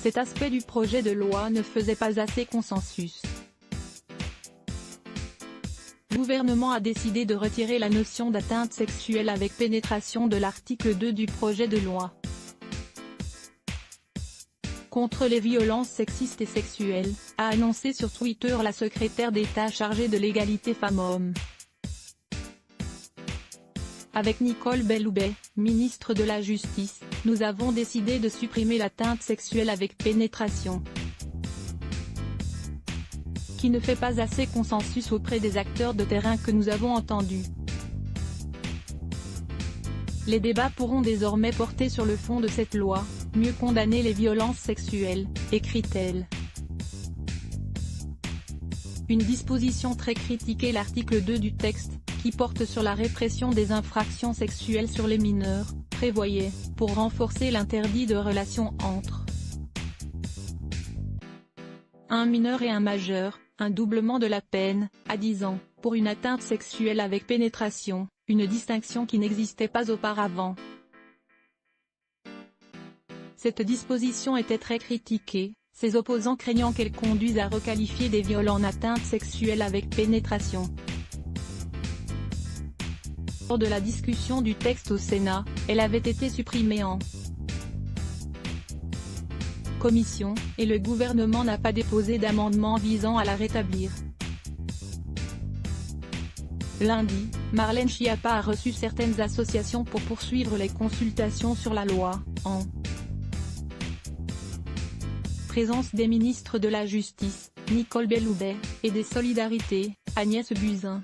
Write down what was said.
cet aspect du projet de loi ne faisait pas assez consensus. Le gouvernement a décidé de retirer la notion d'atteinte sexuelle avec pénétration de l'article 2 du projet de loi. Contre les violences sexistes et sexuelles, a annoncé sur Twitter la secrétaire d'État chargée de l'égalité femmes-hommes. Avec Nicole Belloubet, ministre de la Justice, nous avons décidé de supprimer l'atteinte sexuelle avec pénétration, qui ne fait pas assez consensus auprès des acteurs de terrain que nous avons entendus. Les débats pourront désormais porter sur le fond de cette loi, mieux condamner les violences sexuelles, écrit-elle. Une disposition très critiquée, l'article 2 du texte, qui porte sur la répression des infractions sexuelles sur les mineurs, prévoyait, pour renforcer l'interdit de relation entre un mineur et un majeur, un doublement de la peine, à 10 ans, pour une atteinte sexuelle avec pénétration, une distinction qui n'existait pas auparavant. Cette disposition était très critiquée, ses opposants craignant qu'elle conduise à requalifier des viols en atteinte sexuelle avec pénétration. Lors de la discussion du texte au Sénat, elle avait été supprimée en commission, et le gouvernement n'a pas déposé d'amendement visant à la rétablir. Lundi, Marlène Schiappa a reçu certaines associations pour poursuivre les consultations sur la loi, en présence des ministres de la Justice, Nicole Belloubet, et des Solidarités, Agnès Buzyn.